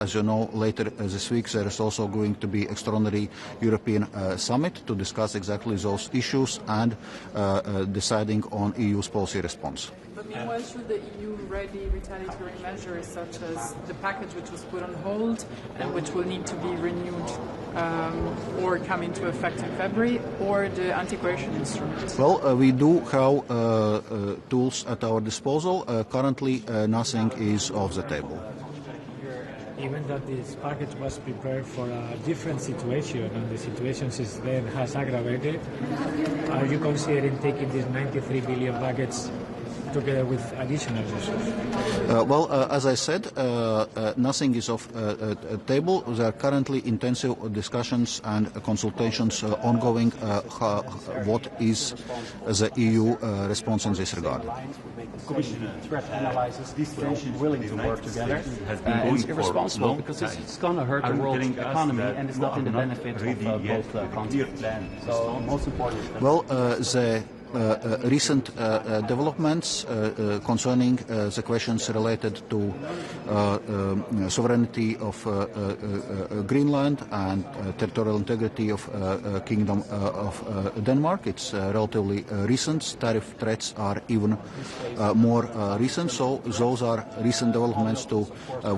As you know, later this week there is also going to be extraordinary European summit to discuss exactly those issues and deciding on EU's policy response. But meanwhile, should the EU ready retaliatory measures such as the package which was put on hold and which will need to be renewed or come into effect in February, or the anti-coercion instrument? Well, we do have tools at our disposal. Currently, nothing is off the table. Even that this package was prepared for a different situation, and the situation since then has aggravated, are you considering taking this 93 billion package together with additional measures? Well, as I said, nothing is off the table. There are currently intensive discussions and consultations ongoing. What is the EU response in this regard? Commission threat analysis, these tensions willing to work together. It's irresponsible because it's going to hurt the world economy and it's not in the benefit of both countries. So most important is well, the recent developments concerning the questions related to sovereignty of Greenland and territorial integrity of Kingdom of Denmark. It's relatively recent. Tariff threats are even more recent. So those are recent developments to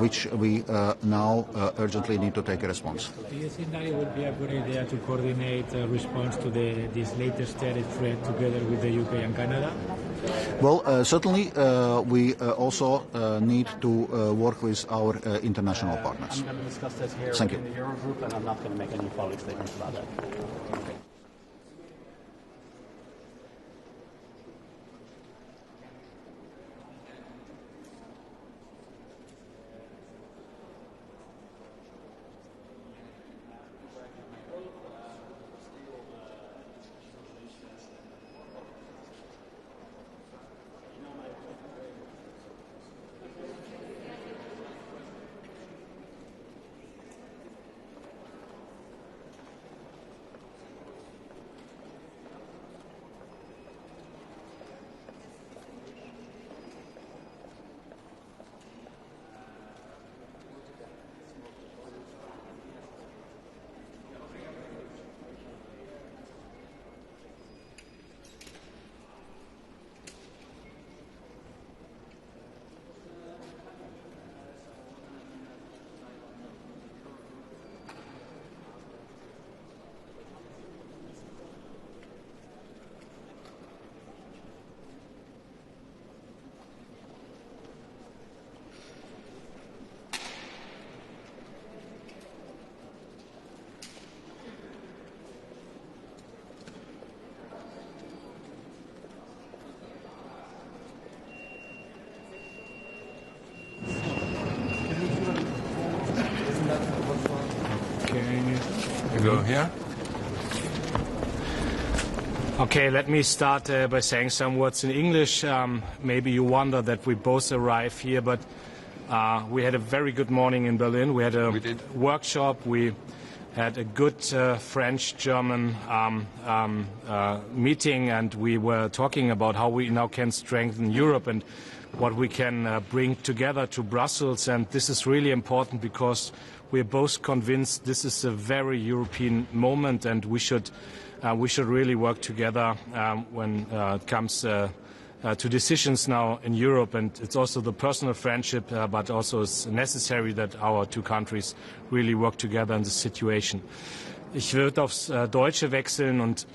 which we now urgently need to take a response. Do you think that it would be a good idea to coordinate a response to this latest tariff threat together with the UK and Canada? Well, certainly we also need to work with our international partners. I'm going to discuss this here Thank you. in the Eurogroup, and I'm not going to make any public statements about that. Go here. Okay, let me start by saying some words in English. Maybe you wonder that we both arrive here, but we had a very good morning in Berlin. We had a workshop. We had a good French-German meeting, and we were talking about how we now can strengthen Europe and what we can bring together to Brussels. And this is really important because we're both convinced this is a very European moment, and we should really work together when it comes to decisions now in Europe. And it's also the personal friendship, but also it's necessary that our two countries really work together in this situation. Ich würde aufs Deutsche wechseln und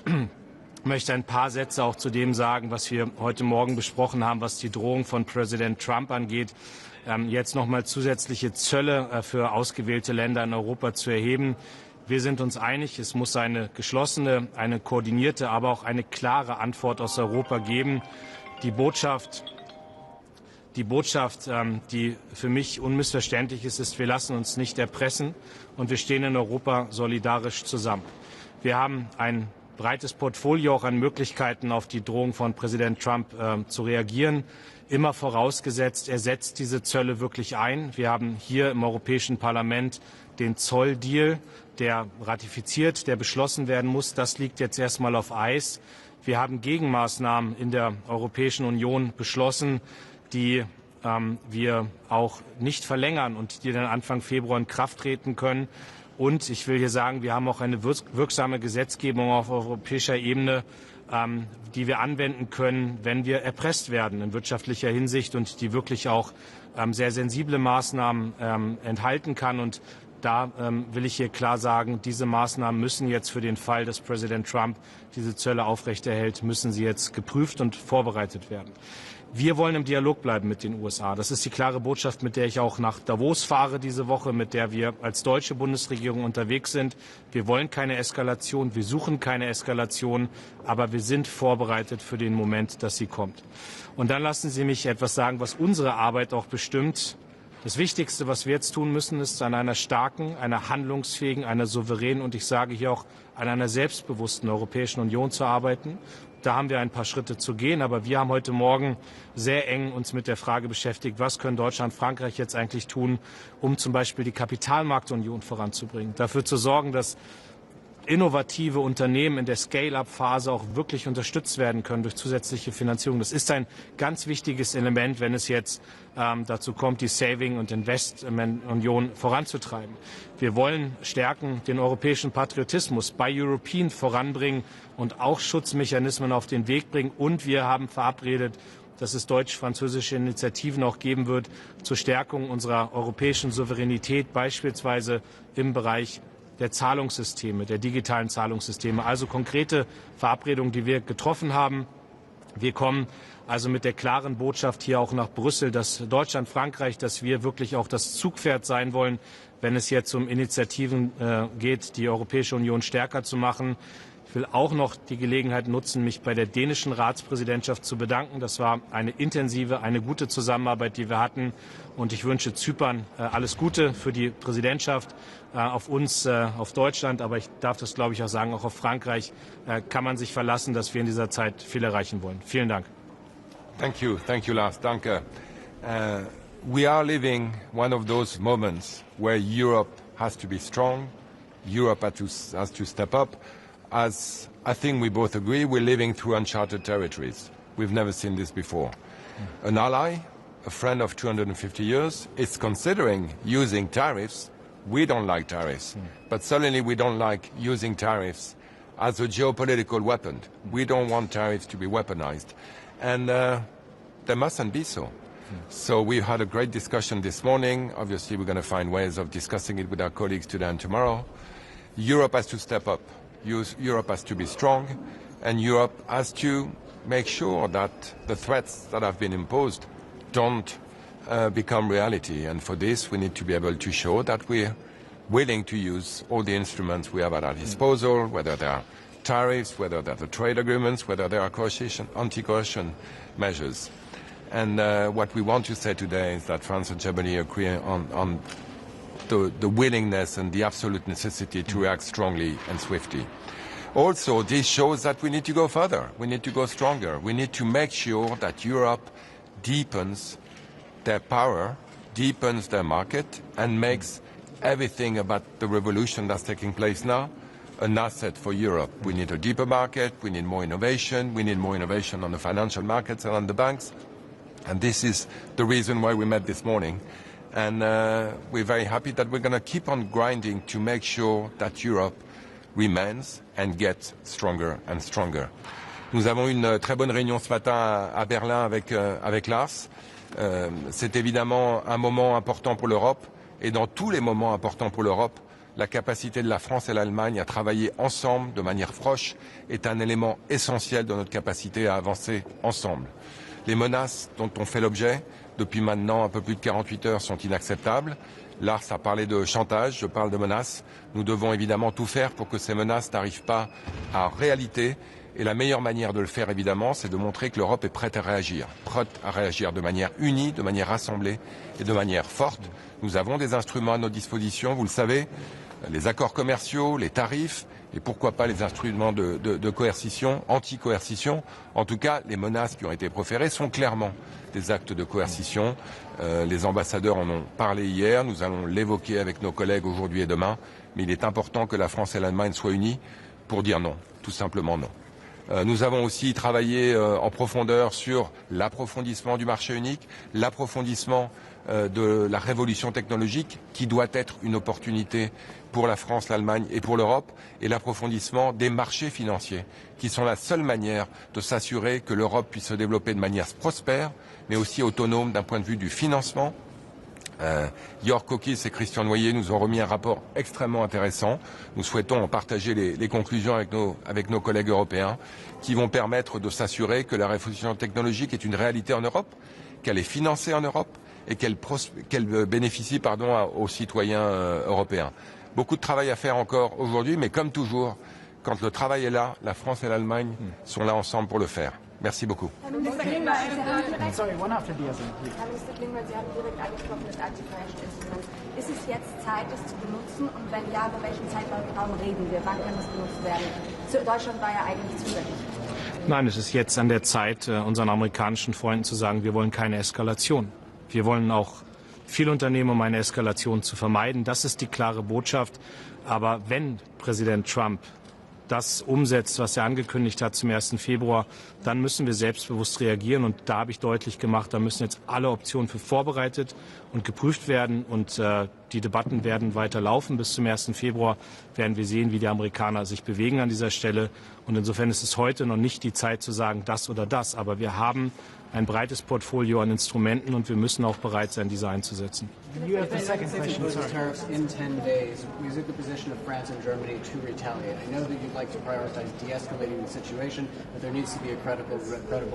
möchte ein paar Sätze auch zu dem sagen, was wir heute Morgen besprochen haben, was die Drohung von Präsident Trump angeht, jetzt nochmal zusätzliche Zölle für ausgewählte Länder in Europa zu erheben. Wir sind uns einig, es muss eine geschlossene, eine koordinierte, aber auch eine klare Antwort aus Europa geben. Die Botschaft, die für mich unmissverständlich ist, wir lassen uns nicht erpressen und wir stehen in Europa solidarisch zusammen. Wir haben ein breites Portfolio auch an Möglichkeiten, auf die Drohung von Präsident Trump zu reagieren. Immer vorausgesetzt, er setzt diese Zölle wirklich ein. Wir haben hier im Europäischen Parlament den Zolldeal, der ratifiziert, der beschlossen werden muss. Das liegt jetzt erstmal auf Eis. Wir haben Gegenmaßnahmen in der Europäischen Union beschlossen, die wir auch nicht verlängern und die dann Anfang Februar in Kraft treten können. Und ich will hier sagen, wir haben auch eine wirksame Gesetzgebung auf europäischer Ebene, die wir anwenden können, wenn wir erpresst werden in wirtschaftlicher Hinsicht und die wirklich auch sehr sensible Maßnahmen enthalten kann. Und da will ich hier klar sagen, diese Maßnahmen müssen jetzt für den Fall, dass Präsident Trump diese Zölle aufrechterhält, müssen sie jetzt geprüft und vorbereitet werden. Wir wollen im Dialog bleiben mit den USA. Das ist die klare Botschaft, mit der ich auch nach Davos fahre diese Woche, mit der wir als deutsche Bundesregierung unterwegs sind. Wir wollen keine Eskalation, wir suchen keine Eskalation, aber wir sind vorbereitet für den Moment, dass sie kommt. Und dann lassen Sie mich etwas sagen, was unsere Arbeit auch bestimmt. Das Wichtigste, was wir jetzt tun müssen, ist an einer starken, einer handlungsfähigen, einer souveränen und ich sage hier auch an einer selbstbewussten Europäischen Union zu arbeiten. Da haben wir ein paar Schritte zu gehen, aber wir haben heute Morgen sehr eng uns mit der Frage beschäftigt, was können Deutschland und Frankreich jetzt eigentlich tun, um zum Beispiel die Kapitalmarktunion voranzubringen, dafür zu sorgen, dass innovative Unternehmen in der Scale-up-Phase auch wirklich unterstützt werden können durch zusätzliche Finanzierung. Das ist ein ganz wichtiges Element, wenn es jetzt dazu kommt, die Saving- und Investment-Union voranzutreiben. Wir wollen stärken den europäischen Patriotismus bei European voranbringen und auch Schutzmechanismen auf den Weg bringen. Und wir haben verabredet, dass es deutsch-französische Initiativen auch geben wird zur Stärkung unserer europäischen Souveränität, beispielsweise im Bereich der Zahlungssysteme, der digitalen Zahlungssysteme. Also konkrete Verabredungen, die wir getroffen haben. Wir kommen also mit der klaren Botschaft hier auch nach Brüssel, dass Deutschland, Frankreich, dass wir wirklich auch das Zugpferd sein wollen, wenn es jetzt um Initiativen geht, die Europäische Union stärker zu machen. Ich will auch noch die Gelegenheit nutzen, mich bei der dänischen Ratspräsidentschaft zu bedanken. Das war eine intensive, eine gute Zusammenarbeit, die wir hatten. Und ich wünsche Zypern alles Gute für die Präsidentschaft, auf uns, auf Deutschland. Aber ich darf das, glaube ich, auch sagen, auch auf Frankreich kann man sich verlassen, dass wir in dieser Zeit viel erreichen wollen. Vielen Dank. Thank you, Lars. Danke. We are living one of those moments where Europe has to be strong. Europe has to step up. As I think we both agree, we're living through uncharted territories. We've never seen this before. An ally, a friend of 250 years, is considering using tariffs. We don't like tariffs, but certainly we don't like using tariffs as a geopolitical weapon. We don't want tariffs to be weaponized, and they mustn't be so. So we had a great discussion this morning. Obviously, we're going to find ways of discussing it with our colleagues today and tomorrow. Europe has to step up. Europe has to be strong, and Europe has to make sure that the threats that have been imposed don't become reality. And for this, we need to be able to show that we're willing to use all the instruments we have at our disposal, whether they are tariffs, whether they are the trade agreements, whether they are anti-coercion measures. And what we want to say today is that France and Germany agree on the willingness and the absolute necessity to react strongly and swiftly. Also, this shows that we need to go further. We need to go stronger. We need to make sure that Europe deepens their power, deepens their market, and makes everything about the revolution that's taking place now an asset for Europe. We need a deeper market. We need more innovation. We need more innovation on the financial markets and on the banks. And this is the reason why we met this morning. And we're very happy that we're going to keep on grinding to make sure that Europe remains and gets stronger and stronger. Nous avons eu une très bonne réunion ce matin à Berlin avec Lars. C'est évidemment un moment important pour l'Europe. Et dans tous les moments importants pour l'Europe, la capacité de la France et l'Allemagne à travailler ensemble de manière proche est un élément essentiel de notre capacité à avancer ensemble. Les menaces dont on fait l'objet depuis maintenant un peu plus de 48 heures sont inacceptables. Lars a parlé de chantage, je parle de menaces. Nous devons évidemment tout faire pour que ces menaces n'arrivent pas à réalité. Et la meilleure manière de le faire, évidemment, c'est de montrer que l'Europe est prête à réagir de manière unie, de manière rassemblée et de manière forte. Nous avons des instruments à notre disposition, vous le savez, les accords commerciaux, les tarifs, et pourquoi pas les instruments de coercition, anti-coercition. En tout cas, les menaces qui ont été proférées sont clairement des actes de coercition. Les ambassadeurs en ont parlé hier, nous allons l'évoquer avec nos collègues aujourd'hui et demain, mais il est important que la France et l'Allemagne soient unies pour dire non, tout simplement non. Nous avons aussi travaillé en profondeur sur l'approfondissement du marché unique, l'approfondissement de la révolution technologique qui doit être une opportunité pour la France, l'Allemagne et pour l'Europe, et l'approfondissement des marchés financiers qui sont la seule manière de s'assurer que l'Europe puisse se développer de manière prospère mais aussi autonome d'un point de vue du financement. Jörg Kokis et Christian Noyer nous ont remis un rapport extrêmement intéressant. Nous souhaitons en partager les conclusions avec nos collègues européens qui vont permettre de s'assurer que la révolution technologique est une réalité en Europe, qu'elle est financée en Europe et qu'elle bénéficie aux citoyens européens. Beaucoup de travail à faire encore aujourd'hui, mais comme toujours, quand le travail est là, la France et l'Allemagne sont là ensemble pour le faire. Merci beaucoup. Sorry, one after the other. Herr Minister Klingbeil, Sie haben direkt angesprochen, das Anti-Crasht-Instrument. Ist es jetzt Zeit, es zu benutzen? Und wenn ja, über welchen Zeitraum reden wir? Wann kann das benutzt werden? Deutschland war ja eigentlich zuständig. Nein, es ist jetzt an der Zeit, unseren amerikanischen Freunden zu sagen, wir wollen keine Eskalation. Wir wollen auch viel unternehmen, um eine Eskalation zu vermeiden. Das ist die klare Botschaft. Aber wenn Präsident Trump das umsetzt, was er angekündigt hat zum 1. Februar, dann müssen wir selbstbewusst reagieren. Und da habe ich deutlich gemacht, da müssen jetzt alle Optionen für vorbereitet und geprüft werden. Und die Debatten werden weiter laufen. Bis zum 1. Februar werden wir sehen, wie die Amerikaner sich bewegen an dieser Stelle. Und insofern ist es heute noch nicht die Zeit zu sagen, das oder das. Aber wir haben ein breites Portfolio an Instrumenten und wir müssen auch bereit sein, diese einzusetzen. You have the second question. Tariffs in 10 days. Is it the position of France and Germany to retaliate? I know that you'd like to prioritize de-escalating the situation, but there needs to be a credible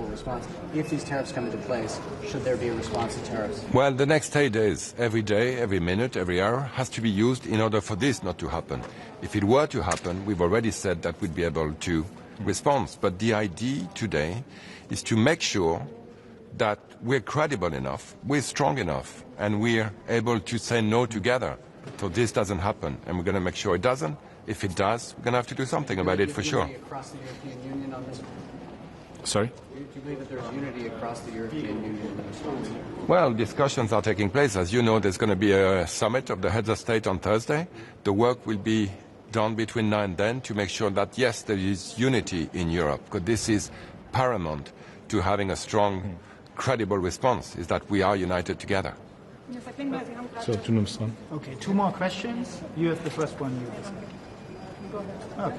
response. If these tariffs come into place, should there be a response to tariffs? Well, the next 8 days, every day, every minute, every hour, has to be used in order for this not to happen. If it were to happen, we've already said that we'd be able to respond. But the idea today is to make sure that we're credible enough, we're strong enough, and we're able to say no together. So this doesn't happen, and we're going to make sure it doesn't. If it does, we're going to have to do something about it for sure. Across the European Union on this? Sorry? Do you believe that there's unity across the European Union on this response? Well, discussions are taking place. As you know, there's going to be a summit of the heads of state on Thursday. The work will be done between now and then to make sure that, yes, there is unity in Europe, because this is paramount to having a strong credible response, is that we are united together. So, du nimmst dran. Okay, 2 more questions. You have the first one. Okay.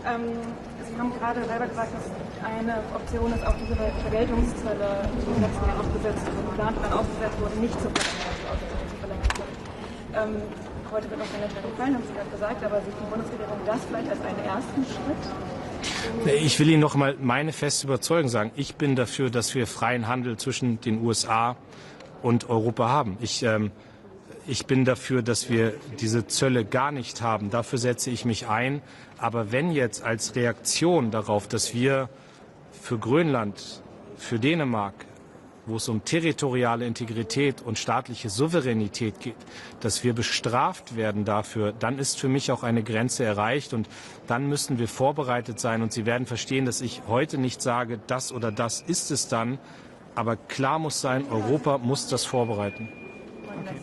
Sie haben gerade selber gesagt, dass eine Option ist, auch diese Vergeltungszölle, die im letzten Jahr ausgesetzt wurden, geplant und dann ausgesetzt wurden, nicht zu verlängern. Heute wird noch keine Entscheidung fallen, haben Sie gerade gesagt, aber sieht die Bundesregierung das vielleicht als einen ersten Schritt? Ich will Ihnen noch mal meine feste Überzeugung sagen. Ich bin dafür, dass wir freien Handel zwischen den USA und Europa haben. Ich bin dafür, dass wir diese Zölle gar nicht haben. Dafür setze ich mich ein. Aber wenn jetzt als Reaktion darauf, dass wir für Grönland, für Dänemark, wo es um territoriale Integrität und staatliche Souveränität geht, dass wir bestraft werden dafür, dann ist für mich auch eine Grenze erreicht und dann müssen wir vorbereitet sein. Und Sie werden verstehen, dass ich heute nicht sage, das oder das ist es dann, aber klar muss sein, Europa muss das vorbereiten. Okay.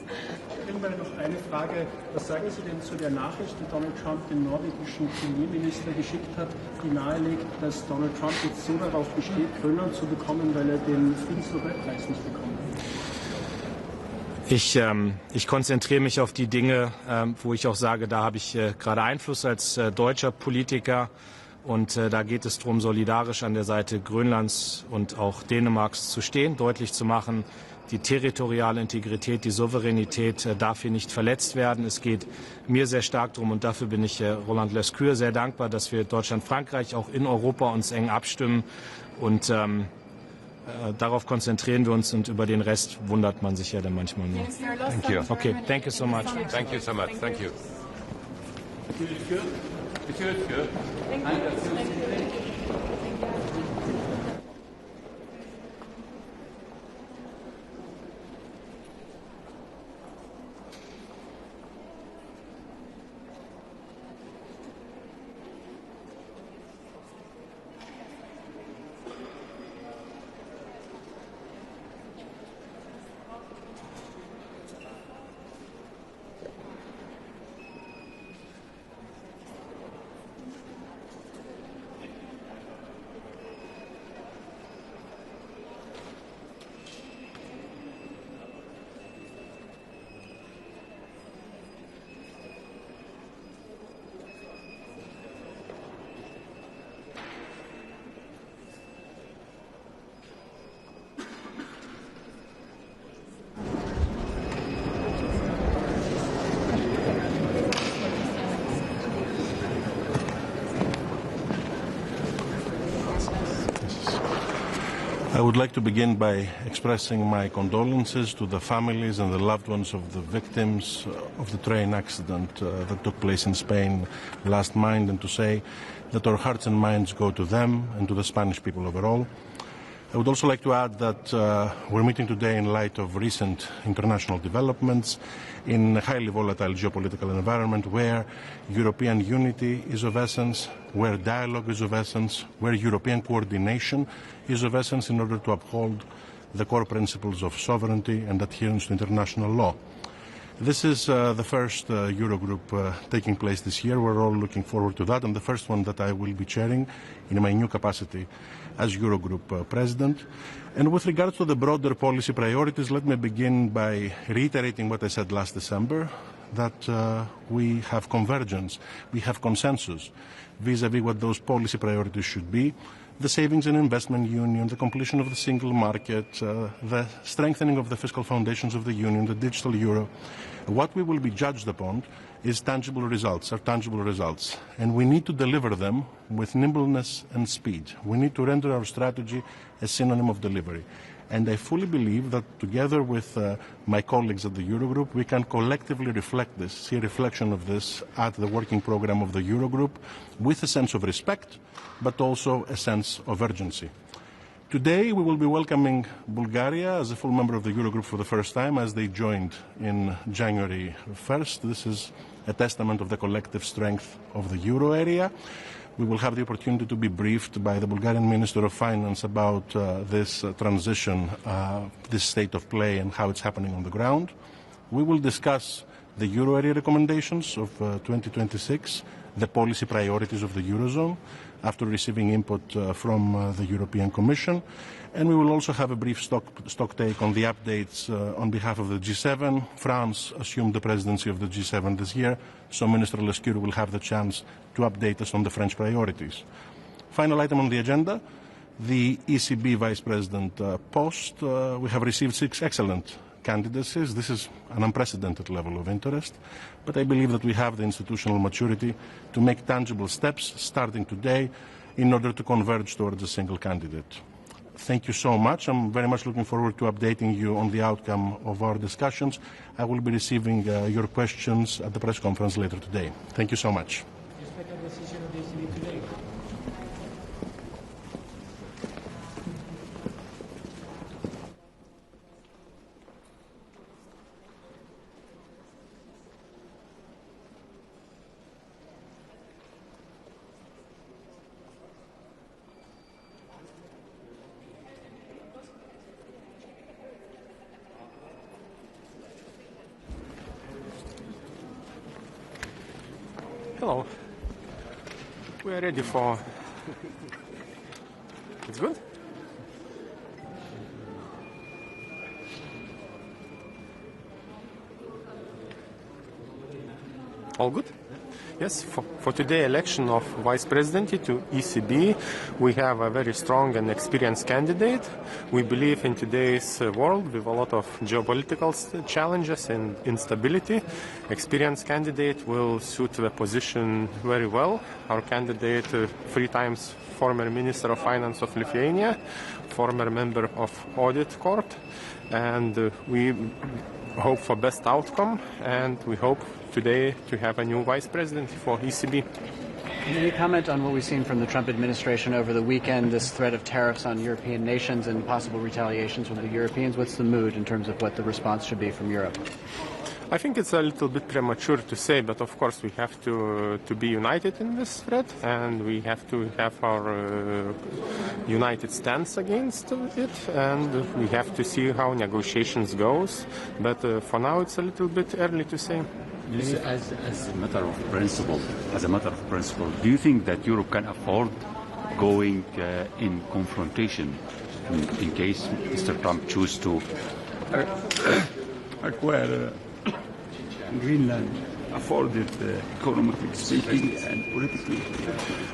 Noch eine Frage. Was sagen Sie denn zu der Nachricht, die Donald Trump dem norwegischen Premierminister geschickt hat, die nahelegt, dass Donald Trump jetzt so darauf besteht, Grönland zu bekommen, weil er den Friedensnobelpreis nicht bekommen hat? Ich konzentriere mich auf die Dinge, wo ich auch sage, da habe ich gerade Einfluss als deutscher Politiker. Und da geht es darum, solidarisch an der Seite Grönlands und auch Dänemarks zu stehen, deutlich zu machen, die territoriale Integrität, die Souveränität darf hier nicht verletzt werden. Es geht mir sehr stark darum, und dafür bin ich Roland Lescure sehr dankbar, dass wir Deutschland, Frankreich auch in Europa uns eng abstimmen. Und darauf konzentrieren wir uns, und über den Rest wundert man sich ja dann manchmal nur. Thank you. Okay, thank you so much. Thank you so much. Thank you. I would like to begin by expressing my condolences to the families and the loved ones of the victims of the train accident that took place in Spain last month, and to say that our hearts and minds go to them and to the Spanish people overall. I would also like to add that we're meeting today in light of recent international developments in a highly volatile geopolitical environment where European unity is of essence, where dialogue is of essence, where European coordination is of essence in order to uphold the core principles of sovereignty and adherence to international law. This is the first Eurogroup taking place this year. We're all looking forward to that, and the first one that I will be chairing in my new capacity as Eurogroup President. And with regards to the broader policy priorities, let me begin by reiterating what I said last December, that we have convergence, we have consensus vis-à-vis what those policy priorities should be: the savings and investment union, the completion of the single market, the strengthening of the fiscal foundations of the union, the digital euro. What we will be judged upon is tangible results, and we need to deliver them with nimbleness and speed. We need to render our strategy a synonym of delivery. And I fully believe that together with my colleagues at the Eurogroup, we can collectively reflect this, see a reflection of this at the working program of the Eurogroup with a sense of respect, but also a sense of urgency. Today, we will be welcoming Bulgaria as a full member of the Eurogroup for the first time, as they joined in January 1st. This is a testament of the collective strength of the euro area. We will have the opportunity to be briefed by the Bulgarian Minister of Finance about this transition, this state of play, and how it's happening on the ground. We will discuss the euro area recommendations of 2026, the policy priorities of the Eurozone, after receiving input from the European Commission. And we will also have a brief stock take on the updates on behalf of the G7. France assumed the presidency of the G7 this year, so Minister Lescure will have the chance to update us on the French priorities. Final item on the agenda, the ECB Vice President post. We have received 6 excellent candidacies. This is an unprecedented level of interest, but I believe that we have the institutional maturity to make tangible steps starting today in order to converge towards a single candidate. Thank you so much. I'm very much looking forward to updating you on the outcome of our discussions. I will be receiving your questions at the press conference later today. Thank you so much. Hello. We are ready for... It's good? All good? Yes, for today's election of Vice President to ECB, we have a very strong and experienced candidate. We believe in today's world with a lot of geopolitical challenges and instability. Experienced candidate will suit the position very well. Our candidate, 3 times former Minister of Finance of Lithuania, former member of Audit Court, and we hope for best outcome, and we hope today to have a new Vice President for ECB. Can you comment on what we've seen from the Trump administration over the weekend, this threat of tariffs on European nations and possible retaliations from the Europeans? What's the mood in terms of what the response should be from Europe? I think it's a little bit premature to say, but of course we have to be united in this threat, and we have to have our united stance against it, and we have to see how negotiations goes. But for now, it's a little bit early to say. As a matter of principle, do you think that Europe can afford going in confrontation in case Mr. Trump chooses to acquire Greenland? afford it, economically speaking and politically?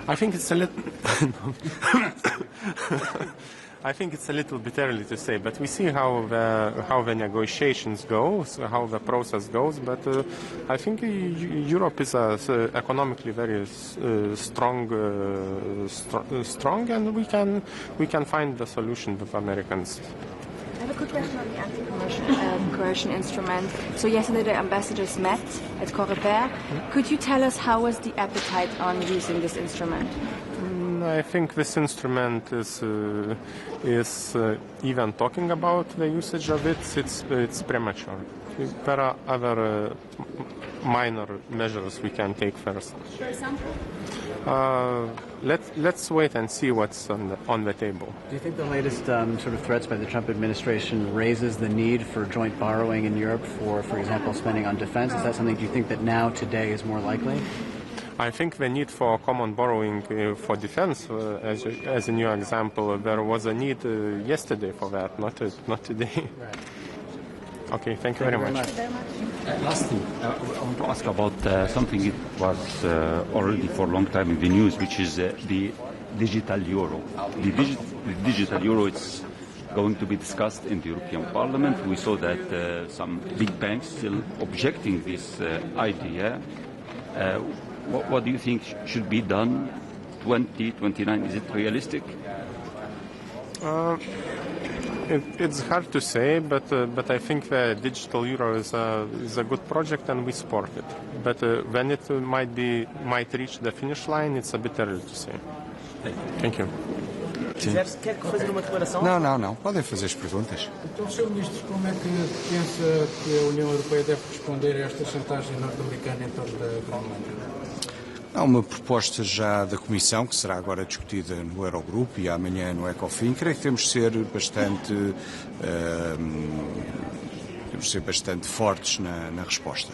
I think it's a little. I think it's a little bit early to say, but we see how the negotiations go, so how the process goes. But I think Europe is economically very strong, and we can find the solution with Americans. I have a quick question on the anti-coercion instrument. So yesterday the ambassadors met at Coreper. Could you tell us how was the appetite on using this instrument? I think this instrument is even talking about the usage of it. It's premature. There are other minor measures we can take first. For example? Let's wait and see what's on the table. Do you think the latest sort of threats by the Trump administration raises the need for joint borrowing in Europe for example, spending on defense? Is that something, do you think that now, today, is more likely? I think the need for common borrowing for defense, as a new example, there was a need yesterday for that, not today. Right. Okay, thank you very much. Lastly, I want to ask about something it was already for a long time in the news, which is the digital euro. The digital euro is going to be discussed in the European Parliament. We saw that some big banks still objecting this idea. What do you think should be done? 2029, is it realistic? It's hard to say, but I think the digital euro is a good project and we support it. But when it might reach the finish line, it's a bit early to say. Thank you. Quer fazer uma declaração? Não. Podem fazer as perguntas. Então, Sr. Ministro, como é que pensa que a União Europeia deve responder a esta chantagem norte-americana em torno da Grã-Bretanha? Há uma proposta já da Comissão, que será agora discutida no Eurogroup e amanhã no Ecofin. Creio que temos de ser bastante fortes na resposta.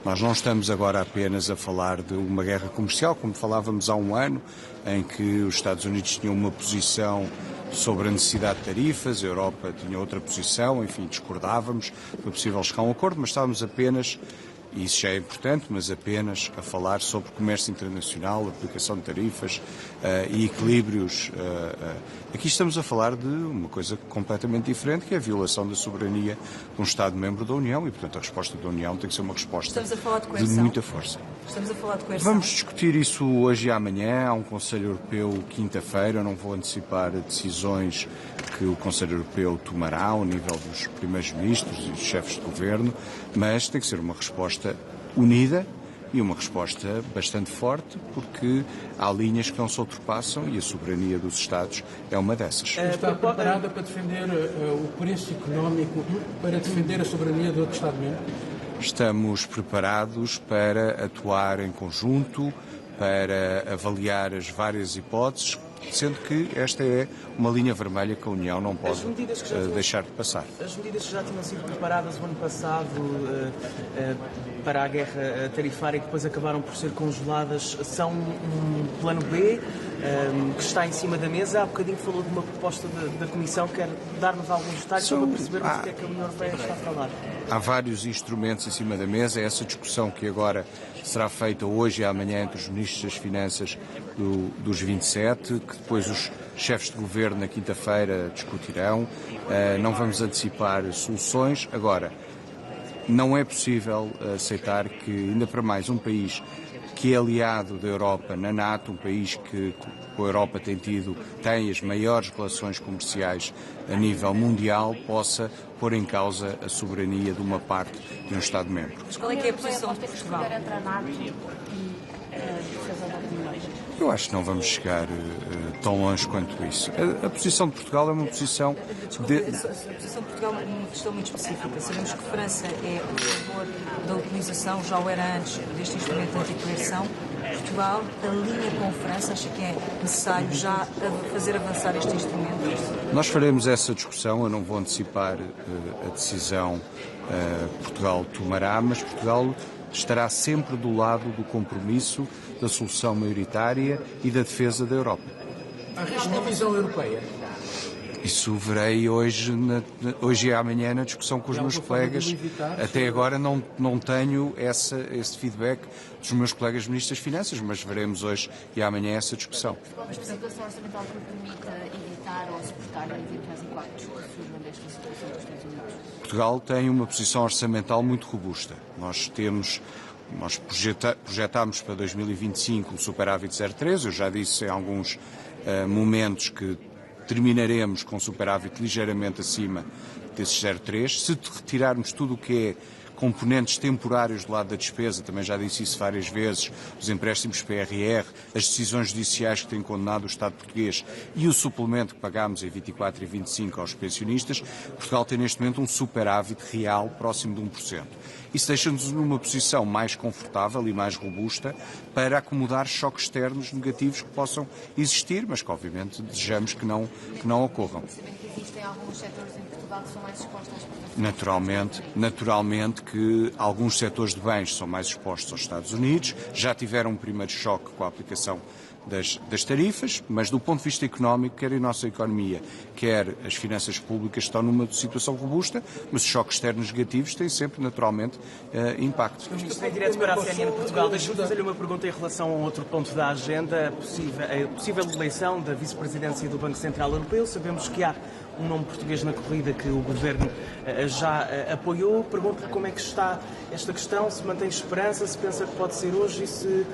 Nós não estamos agora apenas a falar de uma guerra comercial, como falávamos há um ano, em que os Estados Unidos tinham uma posição sobre a necessidade de tarifas, a Europa tinha outra posição, enfim, discordávamos, foi possível chegar a um acordo, mas estávamos apenas, e isso já é importante, mas apenas a falar sobre comércio internacional, aplicação de tarifas e equilíbrios. Aqui estamos a falar de uma coisa completamente diferente, que é a violação da soberania de um Estado-membro da União e, portanto, a resposta da União tem que ser uma resposta de muita força. Estamos a falar de coerção. Vamos discutir isso hoje e amanhã. Há um Conselho Europeu quinta-feira. Eu não vou antecipar decisões que o Conselho Europeu tomará ao nível dos primeiros-ministros e dos chefes de governo, mas tem que ser uma resposta unida e uma resposta bastante forte, porque há linhas que não se ultrapassam e a soberania dos Estados é uma dessas. Está preparada para defender o preço económico, para defender a soberania do outro Estado-membro? Estamos preparados para atuar em conjunto, para avaliar as várias hipóteses, sendo que esta é uma linha vermelha que a União não pode deixar de passar. As medidas que já tinham sido preparadas o ano passado para a guerra tarifária e que depois acabaram por ser congeladas são um plano B que está em cima da mesa. Há bocadinho falou de uma proposta da Comissão. Quer dar-nos alguns detalhes para percebermos o que é que a União Europeia está a falar? Há vários instrumentos em cima da mesa. Essa discussão que agora será feita hoje e amanhã entre os ministros das Finanças dos 27, que depois os chefes de governo na quinta-feira discutirão. Não vamos antecipar soluções. Agora, não é possível aceitar que, ainda para mais, um país que é aliado da Europa na NATO, um país que com a Europa tem as maiores relações comerciais a nível mundial, possa pôr em causa a soberania de uma parte de um Estado-membro. Qual é que é a posição de Portugal? Eu acho que não vamos chegar tão longe quanto isso. A posição de Portugal é uma posição... Desculpe, a posição de Portugal é uma questão muito específica. Sabemos que a França é a favor da utilização, já o era antes, deste instrumento anti-coerção. Portugal alinha com a França, acha que é necessário já fazer avançar este instrumento? Nós faremos essa discussão, eu não vou antecipar a decisão que Portugal tomará, mas Portugal estará sempre do lado do compromisso, da solução maioritária e da defesa da Europa. Há risco de divisão europeia? Isso verei hoje e amanhã na discussão com os meus colegas. Até agora não tenho esse feedback dos meus colegas ministros das Finanças, mas veremos hoje e amanhã essa discussão. Mas a situação orçamental que permita evitar ou suportar eventuais impactos que surjam desta situação dos Estados Unidos? Portugal tem uma posição orçamental muito robusta. Nós projetámos para 2025 um superávit 0,3. Eu já disse em alguns momentos que terminaremos com superávit ligeiramente acima desses 0,3. Se retirarmos tudo o que é componentes temporários do lado da despesa, também já disse isso várias vezes, os empréstimos PRR, as decisões judiciais que têm condenado o Estado português e o suplemento que pagámos em 24 e 25 aos pensionistas, Portugal tem neste momento um superávit real próximo de 1%. Isso deixa-nos numa posição mais confortável e mais robusta para acomodar choques externos negativos que possam existir, mas que obviamente desejamos que não ocorram. Sabendo que existem alguns setores em Portugal que são mais expostos às exportações. Naturalmente que alguns setores de bens são mais expostos aos Estados Unidos, já tiveram um primeiro choque com a aplicação das tarifas, mas do ponto de vista económico, quer a nossa economia, quer as finanças públicas estão numa situação robusta, mas os choques externos negativos têm sempre, naturalmente, impacto. Ministro, em direto para a CNN Portugal, deixe-me fazer-lhe uma pergunta em relação a um outro ponto da agenda, a possível eleição da vice-presidência do Banco Central Europeu. Sabemos que há um nome português na corrida que o Governo já apoiou. Pergunto-lhe como é que está esta questão, se mantém esperança, se pensa que pode ser hoje e se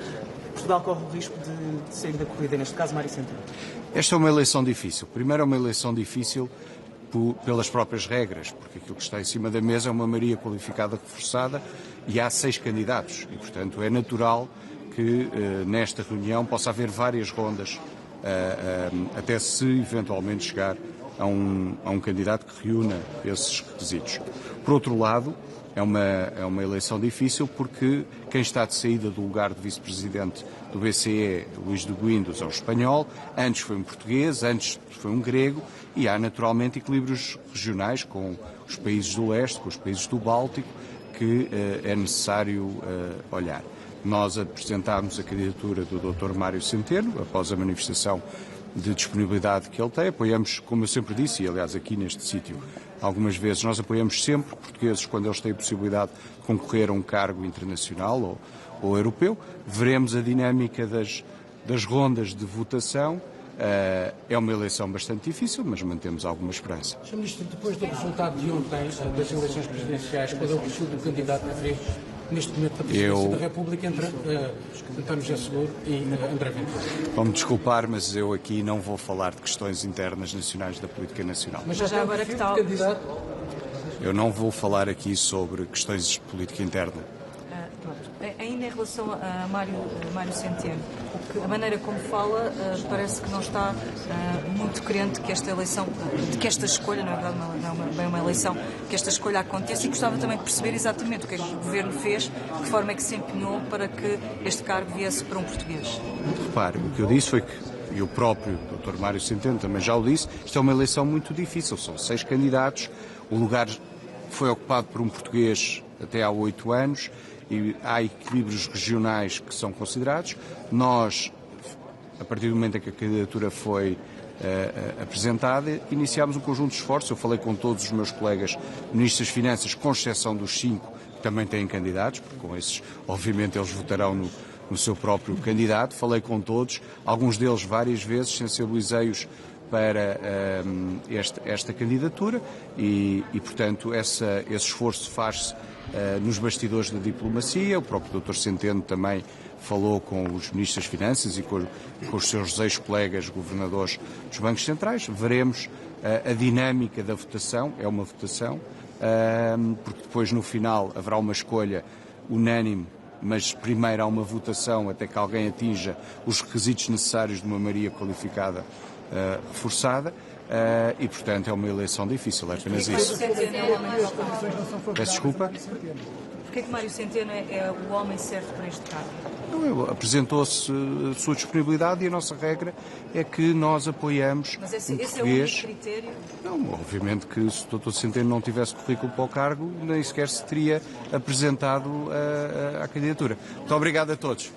Portugal corre o risco de sair da corrida, neste caso, Mário Centeno. Esta é uma eleição difícil. Primeiro é uma eleição difícil pelas próprias regras, porque aquilo que está em cima da mesa é uma maioria qualificada reforçada e há 6 candidatos. E, portanto, é natural que nesta reunião possa haver várias rondas até se eventualmente chegar a um candidato que reúna esses requisitos. Por outro lado, é uma eleição difícil porque quem está de saída do lugar de vice-presidente do BCE, Luís de Guindos, é um espanhol, antes foi um português, antes foi um grego, e há naturalmente equilíbrios regionais com os países do leste, com os países do Báltico, que é necessário olhar. Nós apresentámos a candidatura do Dr. Mário Centeno, após a manifestação de disponibilidade que ele tem. Apoiamos, como eu sempre disse, e aliás aqui neste sítio algumas vezes, nós apoiamos sempre portugueses quando eles têm a possibilidade de concorrer a um cargo internacional ou europeu. Veremos a dinâmica das rondas de votação. É uma eleição bastante difícil, mas mantemos alguma esperança. Sr. Ministro, depois do resultado de ontem das eleições presidenciais, qual é o perfil do candidato que vê neste momento para a presidência da República entre António José Seguro e André Ventura? Vão-me desculpar, mas eu aqui não vou falar de questões internas nacionais da política nacional. Mas já agora que tal? Candidato? Eu não vou falar aqui sobre questões de política interna. Ainda em relação a Mário Centeno, a maneira como fala parece que não está muito crente que esta eleição, que esta escolha, na verdade não é bem uma eleição, que esta escolha aconteça, e gostava também de perceber exatamente o que é que o Governo fez, de que forma é que se empenhou para que este cargo viesse para um português. Repare, o que eu disse foi que, e o próprio Dr. Mário Centeno também já o disse, isto é uma eleição muito difícil, são 6 candidatos, o lugar foi ocupado por um português até há 8 anos, e há equilíbrios regionais que são considerados. Nós, a partir do momento em que a candidatura foi apresentada, iniciámos um conjunto de esforços. Eu falei com todos os meus colegas ministros das Finanças, com exceção dos 5 que também têm candidatos, porque com esses, obviamente, eles votarão no seu próprio candidato. Falei com todos, alguns deles várias vezes, sensibilizei-os para esta candidatura e portanto, esse esforço faz-se nos bastidores da diplomacia. O próprio Dr. Centeno também falou com os ministros das Finanças e com os seus ex-colegas governadores dos bancos centrais. Veremos a dinâmica da votação, é uma votação, porque depois no final haverá uma escolha unânime, mas primeiro há uma votação até que alguém atinja os requisitos necessários de uma maioria qualificada reforçada. E, portanto, é uma eleição difícil, é apenas isso. Peço desculpa? Porquê que Mário Centeno é o homem certo para este cargo? Apresentou-se a sua disponibilidade e a nossa regra é que nós apoiamos Mas esse português. É o único critério? Não, obviamente que se o Dr. Centeno não tivesse currículo para o cargo, nem sequer se teria apresentado à candidatura. Muito obrigado a todos.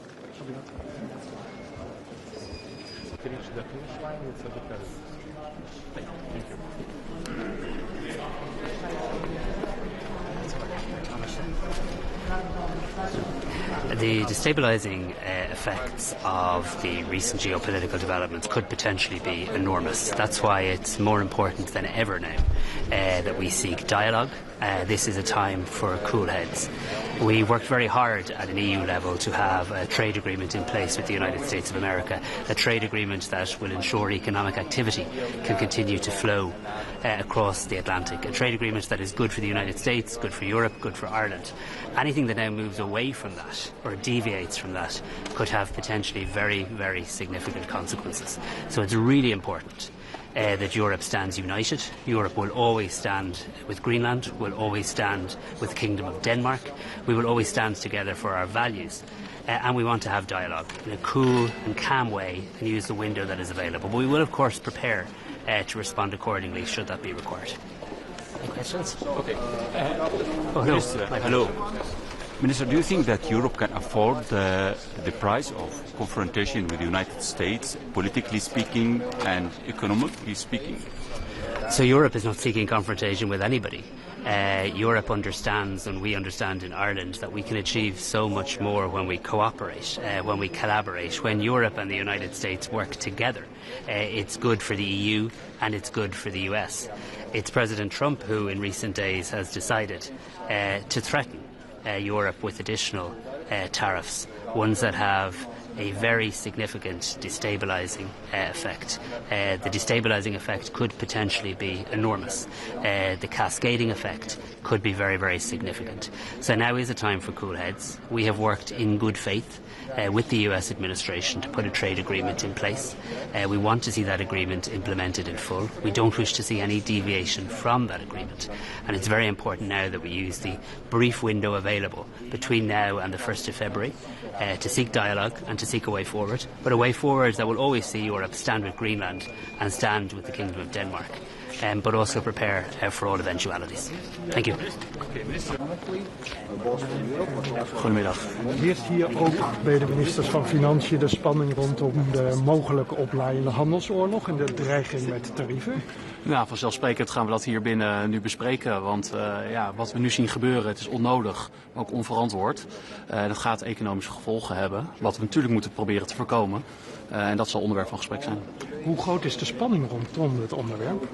Thank you. The destabilising effects of the recent geopolitical developments could potentially be enormous. That's why it's more important than ever now that we seek dialogue. This is a time for cool heads. We worked very hard at an EU level to have a trade agreement in place with the United States of America, a trade agreement that will ensure economic activity can continue to flow across the Atlantic, a trade agreement that is good for the United States, good for Europe, good for Ireland. Anything that now moves away from that or deviates from that could have potentially very, very significant consequences. So it's really important that Europe stands united. Europe will always stand with Greenland, will always stand with the Kingdom of Denmark. We will always stand together for our values. And we want to have dialogue in a cool and calm way and use the window that is available. But we will, of course, prepare to respond accordingly should that be required. Any questions? Okay. Minister, hello. Minister, do you think that Europe can afford the price of confrontation with the United States, politically speaking and economically speaking? So Europe is not seeking confrontation with anybody. Europe understands, and we understand in Ireland, that we can achieve so much more when we cooperate, when we collaborate, when Europe and the United States work together. It's good for the EU and it's good for the US. It's President Trump who in recent days has decided to threaten Europe with additional tariffs, ones that have a very significant destabilising effect. The destabilising effect could potentially be enormous. The cascading effect could be very, very significant. So now is a time for cool heads. We have worked in good faith with the US administration to put a trade agreement in place. We want to see that agreement implemented in full. We don't wish to see any deviation from that agreement. And it's very important now that we use the brief window available between now and the 1st of February to seek dialogue and to seek a way forward, but a way forward that will always see Europe stand with Greenland and stand with the Kingdom of Denmark, but also prepare for all eventualities. Thank you. Goedemiddag. Heerst hier ook bij de ministers van Financiën de spanning rondom de mogelijke oplaaiende handelsoorlog en de dreiging met tarieven? Nou, vanzelfsprekend gaan we dat hier binnen nu bespreken, want wat we nu zien gebeuren, het is onnodig, maar ook onverantwoord. Dat gaat economische gevolgen hebben, wat we natuurlijk moeten proberen te voorkomen. En dat zal onderwerp van gesprek zijn. Hoe groot is de spanning rondom het onderwerp?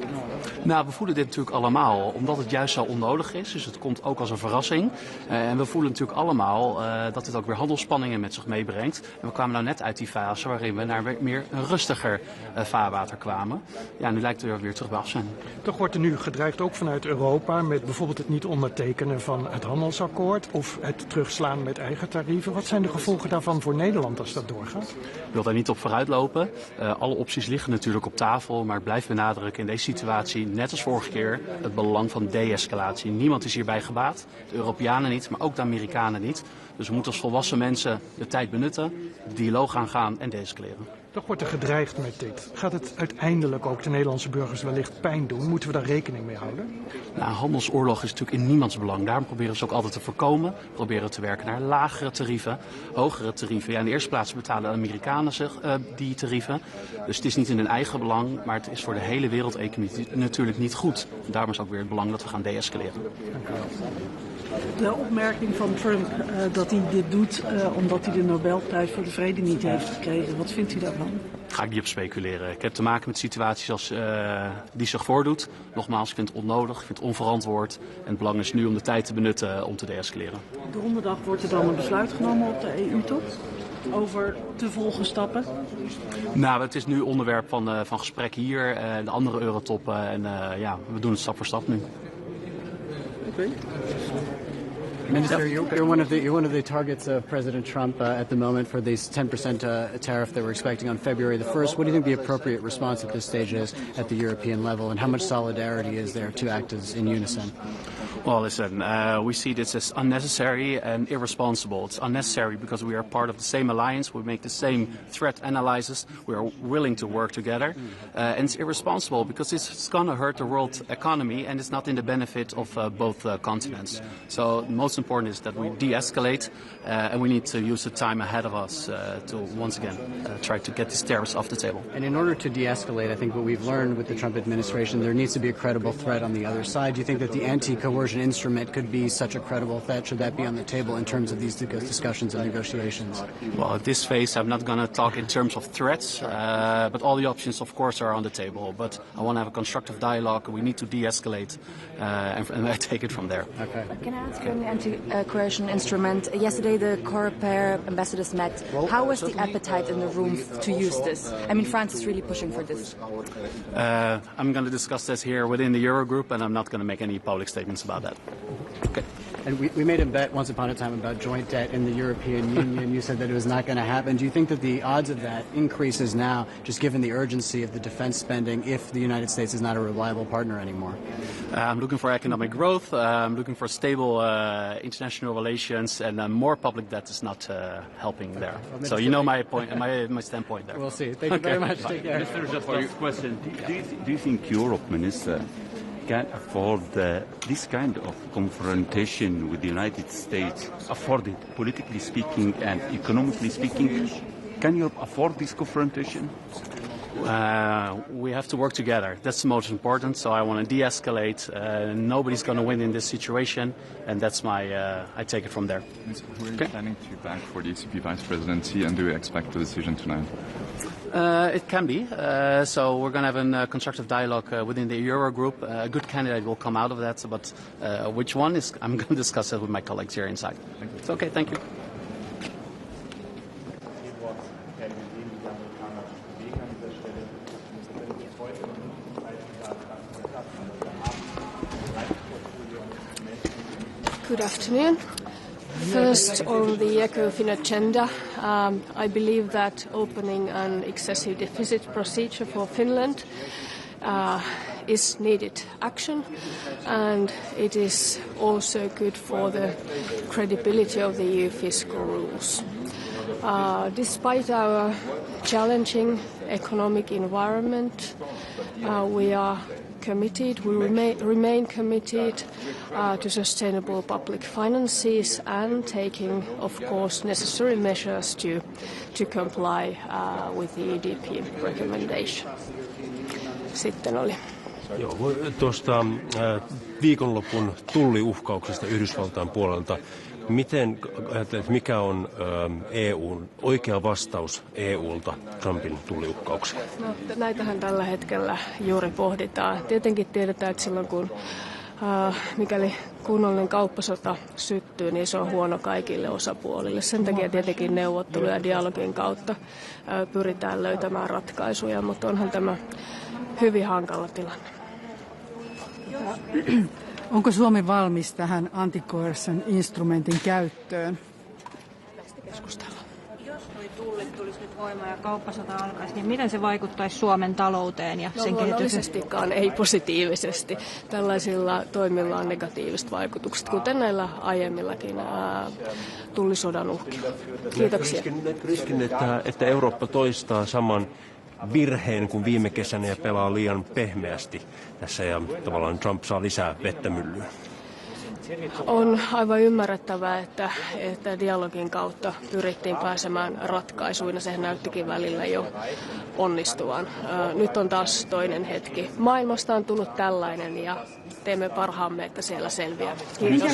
Nou, we voelen dit natuurlijk allemaal, omdat het juist zo onnodig is. Dus het komt ook als een verrassing. En we voelen natuurlijk allemaal dat dit ook weer handelsspanningen met zich meebrengt. En we kwamen nou net uit die fase waarin we naar meer een rustiger vaarwater kwamen. Ja, nu lijkt het er weer terug bij af zijn. Toch wordt er nu gedreigd ook vanuit Europa met bijvoorbeeld het niet ondertekenen van het handelsakkoord of het terugslaan met eigen tarieven. Wat zijn de gevolgen daarvan voor Nederland als dat doorgaat? Ik wil daar niet op vooruitlopen. Alle opties liggen natuurlijk op tafel, maar ik blijf benadrukken in deze situatie, net als vorige keer, het belang van de-escalatie. Niemand is hierbij gebaat, de Europeanen niet, maar ook de Amerikanen niet. Dus we moeten als volwassen mensen de tijd benutten, dialoog aangaan en de-escaleren. Toch wordt er gedreigd met dit. Gaat het uiteindelijk ook de Nederlandse burgers wellicht pijn doen? Moeten we daar rekening mee houden? Nou, handelsoorlog is natuurlijk in niemands belang. Daarom proberen we ze ook altijd te voorkomen. We proberen te werken naar lagere tarieven, hogere tarieven. Ja, in de eerste plaats betalen de Amerikanen die tarieven. Dus het is niet in hun eigen belang, maar het is voor de hele wereldeconomie natuurlijk niet goed. Daarom is ook weer het belang dat we gaan de-escaleren. Dank u wel. De opmerking van Trump dat hij dit doet omdat hij de Nobelprijs voor de Vrede niet heeft gekregen. Wat vindt u daarvan? Ga ik niet op speculeren. Ik heb te maken met situaties zoals die zich voordoet. Nogmaals, ik vind het onnodig, ik vind het onverantwoord. En het belang is nu om de tijd te benutten om te de-escaleren. Donderdag wordt er dan een besluit genomen op de EU-top over te volgen stappen? Nou, het is nu onderwerp van gesprek hier, de andere eurotoppen. En we doen het stap voor stap nu. Okay. Minister, you're one of the targets of President Trump at the moment for this 10% tariff that we're expecting on February the 1st. What do you think the appropriate response at this stage is at the European level, and how much solidarity is there to act as in unison? Well, listen, we see this as unnecessary and irresponsible. It's unnecessary because we are part of the same alliance, we make the same threat analysis, we are willing to work together. And it's irresponsible because it's going to hurt the world economy and it's not in the benefit of both continents. So most important is that we de-escalate, and we need to use the time ahead of us to once again try to get these tariffs off the table. And in order to de-escalate, I think what we've learned with the Trump administration, there needs to be a credible threat on the other side. Do you think that the anti-coercion instrument could be such a credible threat? Should that be on the table in terms of these discussions and negotiations? Well, at this phase, I'm not going to talk in terms of threats, but all the options, of course, are on the table. But I want to have a constructive dialogue. We need to de-escalate, and I take it from there. Okay. Can I ask you on the anti-coercion instrument? Yesterday, the COREPER ambassadors met. How was the appetite in the room to use this? I mean, France is really pushing for this. I'm going to discuss this here within the Eurogroup, and I'm not going to make any public statements about that. Okay. And we made a bet once upon a time about joint debt in the European Union. You said that it was not going to happen. Do you think that the odds of that increases now, just given the urgency of the defense spending, if the United States is not a reliable partner anymore? I'm looking for economic growth. I'm looking for stable international relations, and more public debt is not helping there. So you know my point, my standpoint there. We'll see. Thank you very much. Take care. Minister, just a question. Do you think Europe, Minister, can afford this kind of confrontation with the United States, afford it, politically speaking and economically speaking? Can Europe afford this confrontation? We have to work together. That's the most important. So I want to de-escalate. Nobody's going to win in this situation, and that's my. I take it from there. Who are you planning to back for the ECB vice presidency, and do you expect a decision tonight? It can be. So we're going to have a constructive dialogue within the Eurogroup. A good candidate will come out of that, but which one is? I'm going to discuss it with my colleagues here inside. It's okay. Thank you. Good afternoon. First, on the ECOFIN agenda, I believe that opening an excessive deficit procedure for Finland is needed action, and it is also good for the credibility of the EU fiscal rules. Despite our challenging economic environment, we are committed, we remain committed to sustainable public finances and taking, of course, necessary measures to comply with the EDP recommendation. Sitten oli. Joo, tuosta viikonlopun tulliuhkauksesta Yhdysvaltain puolelta. Miten ajattelet, mikä on EUn oikea vastaus EUlta Trumpin tulliuhkaukseen? No, näitähän tällä hetkellä juuri pohditaan. Tietenkin tiedetään, että silloin kun mikäli kunnollinen kauppasota syttyy, niin se on huono kaikille osapuolille. Sen takia tietenkin neuvotteluja ja dialogin kautta pyritään löytämään ratkaisuja, mutta onhan tämä hyvin hankala tilanne. Onko Suomi valmis tähän anti-coercion instrumentin käyttöön? Keskustellaan. Jos tullit tulisi nyt voimaan ja kauppasota alkaisi, niin miten se vaikuttaisi Suomen talouteen ja sen kehitykseen? Luonnollisestikaan ei positiivisesti. Tällaisilla toimilla on negatiiviset vaikutukset, kuten näillä aiemmillakin tullisodan uhkilla. Kiitoksia. Riskin, että Eurooppa toistaa saman virheen kuin viime kesänä ja pelaa liian pehmeästi tässä ja tavallaan Trump saa lisää vettä myllyyn. On aivan ymmärrettävää, että dialogin kautta pyrittiin pääsemään ratkaisuun ja sehän näyttikin välillä jo onnistuvan. Nyt on taas toinen hetki. Maailmasta on tullut tällainen ja teemme parhaamme, että siellä selviää. Kiitos.